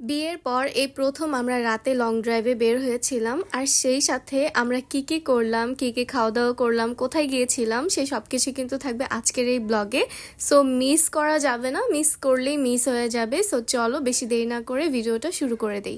বিয়ের পর এই প্রথম আমরা রাতে লং ড্রাইভে বের হয়েছিলাম। আর সেই সাথে আমরা কি কি করলাম, কি কি খাওয়া দাওয়া করলাম, কোথায় গিয়েছিলাম, সেই সব কিছু কিন্তু থাকবে আজকের এই ব্লগে। সো মিস করা যাবে না, মিস করলেই মিস হয়ে যাবে। সো চলো বেশি দেরি না করে ভিডিওটা শুরু করে দেই।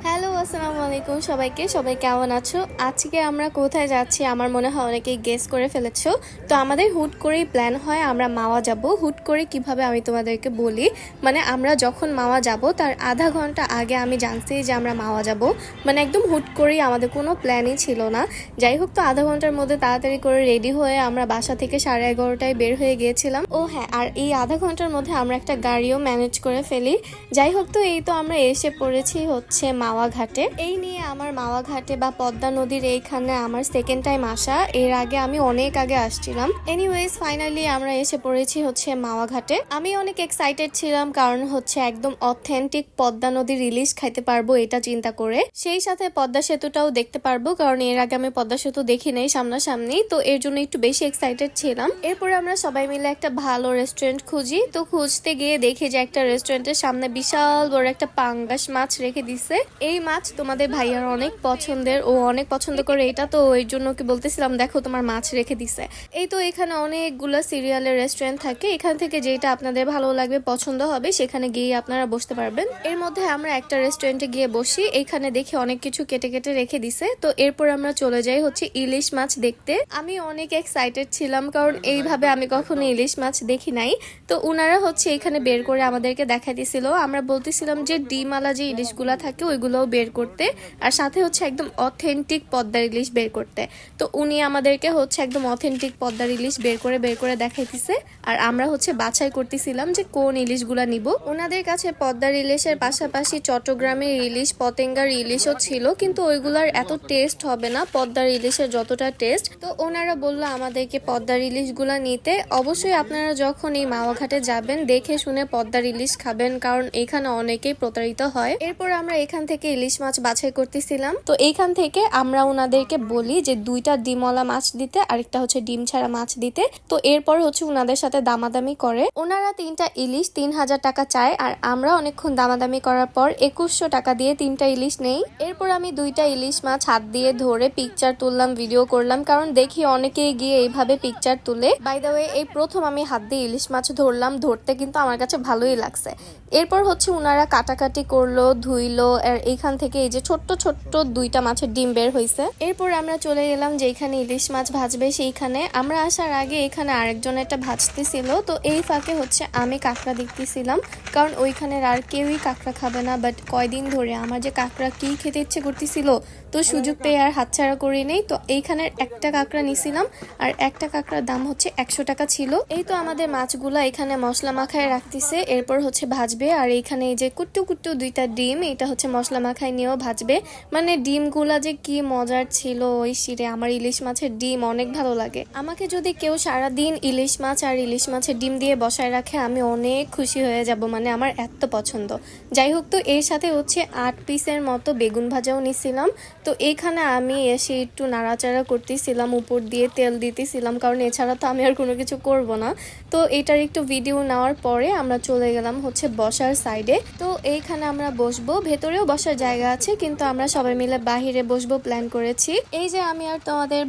হ্যালো, আসসালামু আলাইকুম সবাইকে। সবাই কেমন আছো? আজকে আমরা কোথায় যাচ্ছি আমার মনে হয় অনেকেই গেস করে ফেলেছো। তো আমাদের হুট করেই প্ল্যান হয় আমরা মাওয়া যাব। হুট করে কিভাবে আমি তোমাদেরকে বলি, মানে আমরা যখন মাওয়া যাব তার আধা ঘন্টা আগে আমি জানছি যে আমরা মাওয়া যাব। মানে একদম হুট করেই, আমাদের কোনো প্ল্যানই ছিল না। যাই হোক, তো আধা ঘন্টার মধ্যে তাড়াতাড়ি করে রেডি হয়ে আমরা বাসা থেকে 11:30টায় বের হয়ে গিয়েছিলাম। ও হ্যাঁ, আর এই আধা ঘন্টার মধ্যে আমরা একটা গাড়িও ম্যানেজ করে ফেলি। যাই হোক, তো এই তো আমরা এসে পড়েছি হচ্ছে মাওয়া ঘাটে। এই নিয়ে আমার মাওয়া ঘাটে বা পদ্মা নদীর এইখানে আমার সেকেন্ড টাইম আসা। এর আগে আমি অনেক আগে আসছিলাম। এনিওয়েজ ফাইনালি আমরা এসে পড়েছি হচ্ছে মাওয়া ঘাটে। আমি অনেক এক্সাইটেড ছিলাম, কারণ হচ্ছে একদম অথেন্টিক পদ্মা নদীর ইলিশ খাইতে পারবো এটা চিন্তা করে। সেই সাথে পদ্মা সেতুটাও দেখতে পারবো, কারণ এর আগে আমি পদ্মা সেতু দেখি নাই সামনাসামনি। তো এর জন্য একটু বেশি এক্সাইটেড ছিলাম। এরপরে আমরা সবাই মিলে একটা ভালো রেস্টুরেন্ট খুঁজি। তো খুঁজতে গিয়ে দেখি যে একটা রেস্টুরেন্টের সামনে বিশাল বড় একটা পাঙ্গাস মাছ রেখে দিছে। এই মাছ তোমাদের ভাইয়ার অনেক পছন্দের, ও অনেক পছন্দ করে এটা। তো এর জন্য কি বলতেছিলাম, দেখো তোমার মাছ রেখে দিছে। এই তো এখানে অনেকগুলো সিরিয়ালের রেস্টুরেন্ট থাকে, এখান থেকে যেটা আপনাদের ভালো লাগবে, পছন্দ হবে, সেখানে গিয়ে আপনারা বসতে পারবেন। এর মধ্যে আমরা একটা রেস্টুরেন্টে গিয়ে বসি। এখানে দেখি অনেক কিছু কেটে কেটে রেখে দিছে। তো এরপর আমরা চলে যাই হচ্ছে ইলিশ মাছ দেখতে। আমি অনেক এক্সাইটেড ছিলাম, কারণ এইভাবে আমি কখনো ইলিশ মাছ দেখি নাই। তো উনারা হচ্ছে এখানে বের করে আমাদেরকে দেখাই দিছিল। আমরা বলতেছিলাম যে ডিমালা যে ইলিশগুলা থাকে ওইগুলোও বের করতে, আর সাথে হচ্ছে একদম অথেন্টিক পদ্মার ইলিশ বের করতে। তো উনি আমাদেরকে হচ্ছে একদম অথেন্টিক পদ্মার ইলিশ বের করে দেখাইতেছে। আর আমরা হচ্ছে বাছাই করতেছিলাম যে কোন ইলিশগুলা নিব। ওনাদের কাছে পদ্মার ইলিশের পাশাপাশি চট্টগ্রামের ইলিশ, পতেঙ্গার ইলিশও ছিল, কিন্তু ওইগুলার এত টেস্ট হবে না পদ্মার ইলিশের যতটা টেস্ট। তো ওনারা বললো আমাদেরকে পদ্মার ইলিশগুলা নিতে। অবশ্যই আপনারা যখন এই মাওয়া ঘাটে যাবেন দেখে শুনে পদ্মার ইলিশ খাবেন, কারণ এখানে অনেকেই প্রতারিত হয়। এরপর আমরা এখান থেকে ইলিশ মাছ বাছাই করতেছিলাম। তো এইখান থেকে আমরা ওনাদেরকে বলি যে 2টা ডিমওয়ালা মাছ দিতে, আরেকটা হচ্ছে ডিম ছাড়া মাছ দিতে। তো এরপর হচ্ছে ওনাদের সাথে দামাদামি করে। ওনারা 3টা ইলিশ 3000 টাকা চায়, আর আমরা অনেকক্ষণ দামাদামি করার পর 2100 টাকা দিয়ে 3টা ইলিশ নেই। এরপর আমি 2টা ইলিশ মাছ হাত দিয়ে ধরে পিকচার তুললাম, ভিডিও করলাম, কারণ দেখি অনেকেই গিয়ে এইভাবে পিকচার তুলে। বাই দ্য ওয়ে, এই প্রথম আমি হাত দিয়ে ইলিশ মাছ ধরলাম, ধরতে কিন্তু আমার কাছে ভালোই লাগছে। এরপর হচ্ছে ওনারা কাটাকাটি করলো, ধুইলো, আর এইখান থেকে এই যে ছোট্ট ছোট্ট 2টা মাছের ডিম বের হয়েছে। এরপর আমরা চলে গেলাম যেখানে ইলিশ মাছ ভাজবে সেইখানে। আমরা আসার আগে এখানে আরেকজন একটা ভাজতেছিল। তো এই ফাঁকে হচ্ছে আমি কাঁকড়া দেখতেছিলাম, কারণ ওইখানের আর কেউই কাঁকড়া খাবে না। বাট কয়দিন ধরে আমার যে কাঁকড়া কি খেতে ইচ্ছে করতেছিল, তো সুযোগ পেয়ে আর হাতছাড়া করি নেই। তো এইখানের একটা কাঁকড়া নিছিলাম, আর একটা কাঁকড়ার দাম হচ্ছে 100 টাকা ছিল। এই তো আমাদের মাছগুলা এখানে মশলা মাখায় রাখতেছে, এরপর হচ্ছে ভাজবে। আর এইখানে এই যে কুট্টু কুট্টু 2টা ডিম, এটা হচ্ছে মশলা মাখায় নিয়েও ভাজবে। মানে ডিমগুলা যে কি মজার ছিল ওই শিরে। আমার ইলিশ মাছের ডিম অনেক ভালো লাগে। আমাকে যদি কেউ সারাদিন ইলিশ মাছ আর ইলিশ মাছের ডিম দিয়ে বসায় রাখে, আমি অনেক খুশি হয়ে যাব, মানে আমার এত পছন্দ। যাই হোক, তো এর সাথে হচ্ছে 8 পিসের মতো বেগুন ভাজাও নিছিলাম। তো এইখানে আমি এসে একটু নাড়াচাড়া করতেছিলাম, উপর দিয়ে তেল দিতেছিলাম, কারণ এছাড়া তো আমি আর কোনো কিছু করব না। তো এটার একটু ভিডিও নেওয়ার পরে আমরা চলে গেলাম হচ্ছে বসার সাইডে। তো এইখানে আমরা বসবো, ভেতরেও বসার জায়গা আছে, কিন্তু আমরা সবাই মিলে বাহিরে বসবো প্ল্যান করেছি। এই যে আমি আর তোমাদের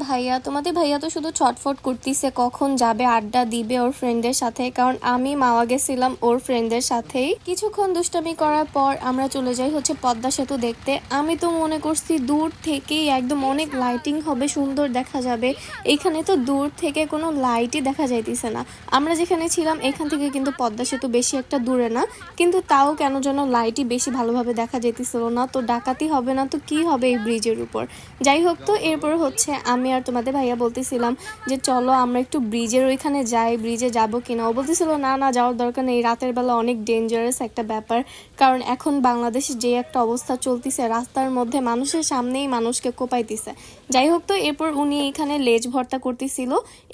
ভাইয়া তো শুধু ছটফট করতেছে কখন যাবে, আড্ডা দিবে ওর ফ্রেন্ডের সাথে, কারণ আমি মাওয়া গেছিলাম ওর ফ্রেন্ডের সাথেই। কিছুক্ষণ দুষ্টামি করার পর আমরা চলে যাই হচ্ছে পদ্মা সেতু দেখতে। আমি তো মনে করছি দূর থেকেই একদম অনেক লাইটিং হবে, সুন্দর দেখা যাবে। এইখানে তো দূর থেকে কোনো লাইটই দেখা যাইতেছে না। আমরা যেখানে ছিলাম এখান থেকে কিন্তু পদ্মা সেতু বেশি একটা দূরে না, কিন্তু তাও কেন যেন লাইটই বেশি ভালোভাবে দেখা যেতেছিল না। তো ডাকাতি হবে না তো কি হবে এই ব্রিজের উপর। যাই হোক, তো এরপর হচ্ছে আমি আর তোমাদের ভাইয়া বলতেছিলাম যে চলো আমরা একটু ব্রিজের ওইখানে যাই, ব্রিজে যাবো কিনা। ও বলতেছিল না না, যাওয়ার দরকার নেই, রাতের বেলা অনেক ডেঞ্জারাস একটা ব্যাপার, কারণ এখন বাংলাদেশে যে একটা অবস্থা চলতেছে, রাস্তার মধ্যে মানুষের সামনেই মানুষকে কোপাইতেছে। যাই হোক, তো এরপর উনি এখানে লেজ ভর্তা করতেছিল।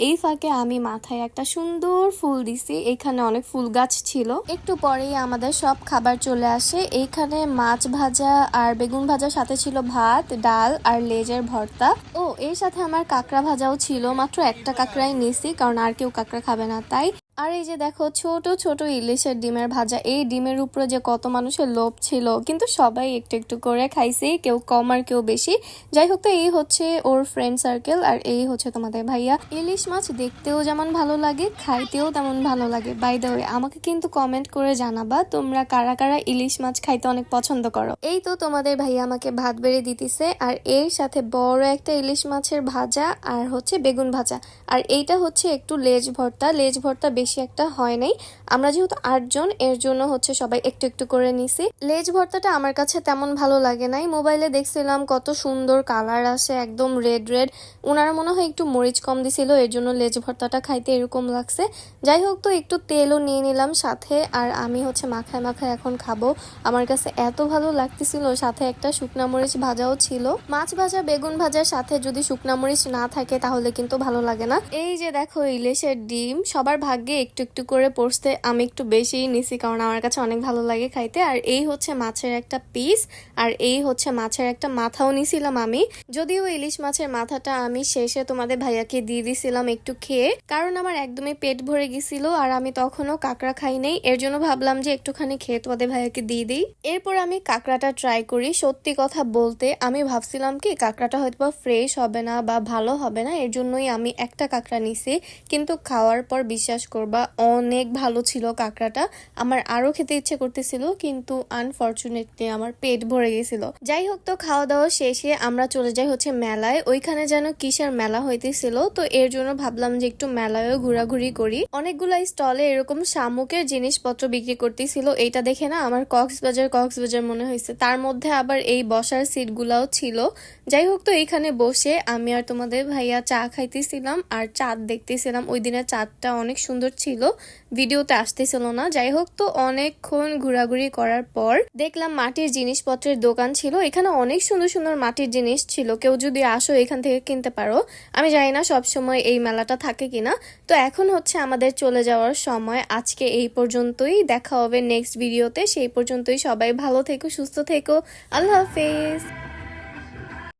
এই ফাঁকে আমি মাথায় একটা সুন্দর ফুল দিছি। এখানে অনেক ফুল গাছ ছিল। একটু পরেই আমাদের সব খাবার চলে আসে। এইখানে মাছ ভাজা আর বেগুন ভাজার সাথে ছিল ভাত, ডাল আর লেজের ভর্তা। ও এর সাথে আমার কাঁকড়া ভাজাও ছিল। মাত্র একটা কাঁকড়াই নিছি, কারণ আর কেউ কাঁকড়া খাবে না তাই। আর এই যে দেখো ছোট ছোট ইলিশের ডিমের ভাজা, এই ডিমের উপরে যে কত মানুষের লোভ ছিল, কিন্তু সবাই একটু একটু করে খাইছে, কেউ কম আর কেউ বেশি। যাই হোক, তো এই হচ্ছে ওর ফ্রেন্ড সার্কেল, আর এই হচ্ছে তোমাদের ভাইয়া। ইলিশ মাছ দেখতেও যেমন ভালো লাগে, খাইতেও তেমন ভালো লাগে। বাই দ্য ওয়ে, আমাকে কিন্তু কমেন্ট করে জানাবা তোমরা কারা কারা ইলিশ মাছ খাইতে অনেক পছন্দ করো। এই তো তোমাদের ভাইয়া আমাকে ভাত বেড়ে দিতেছে, আর এর সাথে বড় একটা ইলিশ মাছের ভাজা আর হচ্ছে বেগুন ভাজা, আর এইটা হচ্ছে একটু লেজ ভর্তা। লেজ ভর্তা বেশি একটা হয় নাই, আমরা যেহেতু 8 জন, এর জন্য হচ্ছে সবাই একটু একটু করে নিছি। লেজ ভর্তাটা আমার কাছে তেমন ভালো লাগে নাই, মোবাইলে দেখছিলাম কত সুন্দর কালার আসে, একদম রেড রেড। ওনারা মনে হয় একটু মরিচ কম দিছিল, এর জন্য লেজ ভর্তাটা খাইতে এরকম লাগছে। যাই হোক, তো একটু তেলও নিয়ে নিলাম সাথে, আর আমি হচ্ছে মাখায় মাখায় এখন খাবো। আমার কাছে এত ভালো লাগতেছিল, সাথে একটা শুকনা মরিচ ভাজাও ছিল। মাছ ভাজা বেগুন ভাজার সাথে যদি শুকনা মরিচ না থাকে তাহলে কিন্তু ভালো লাগে না। এই যে দেখো ইলিশের ডিম, সবার ভাগ্যে একটু একটু করে পড়ছে, আমি একটু বেশিই নিছি কারণ আমার কাছে অনেক ভালো লাগে খাইতে। আর এই হচ্ছে মাছের একটা পিস, আর এই হচ্ছে মাছের একটা মাথাও নিছিলাম আমি। যদিও ইলিশ মাছের মাথাটা আমি শেষে তোমাদের ভাইয়াকে দিয়ে দিছিলাম একটু খেয়ে, কারণ আমার একদমই পেট ভরে গেছিল আর আমি তখনও কাঁকড়া খাই নাই, এর জন্য ভাবলাম যে একটুখানি খেয়ে তোমাদের ভাইয়াকে দিয়ে দিই। এরপর আমি কাঁকড়াটা ট্রাই করি। সত্যি কথা বলতে আমি ভাবছিলাম কি কাঁকড়াটা হয়তো ফ্রেশ হবে না বা ভালো হবে না, এর জন্যই আমি একটা কাঁকড়া নিছি, কিন্তু খাওয়ার পর বিশ্বাস করবা অনেক ভালো ছিল কাঁকড়াটা। আমার আরো খেতে ইচ্ছে করতেছিল, কিন্তু আনফরচুনেটলি আমার পেট ভরে গেছিল। যাই হোক, তো খাওয়া দাওয়া শেষে আমরা চলে যাই হচ্ছে মেলায়। ওইখানে যেন কিসের মেলা হইতেছিল, তো এর জন্য ভাবলাম যে একটু মেলায়ও ঘোরাঘুরি করি। অনেকগুলা স্টলে এরকম শামুকের জিনিসপত্র বিক্রি করতেছিল, এইটা দেখে না আমার কক্সবাজার মনে হয়েছে। তার মধ্যে আবার এই বসার সিট গুলাও ছিল। যাই হোক, তো এইখানে বসে আমি আর তোমাদের ভাইয়া চা খাইতেছিলাম আর চাঁদ দেখতেছিলাম। ওই দিনের চাঁদটা অনেক সুন্দর ছিল, ভিডিওতে আসতেছিল না। যাই হোক, তো অনেকক্ষণ ঘোরাঘুরি করার পর দেখলাম মাটির জিনিসপত্রের দোকান ছিল। এখানে অনেক সুন্দর সুন্দর মাটির জিনিস ছিল, কেউ যদি আসো এখান থেকে কিনতে পারো। আমি জানি না সবসময় এই মেলাটা থাকে কিনা। তো এখন হচ্ছে আমাদের চলে যাওয়ার সময়। আজকে এই পর্যন্তই, দেখা হবে নেক্সট ভিডিওতে। সেই পর্যন্তই সবাই ভালো থেকো, সুস্থ থেকো, আল্লাহ হাফেজ।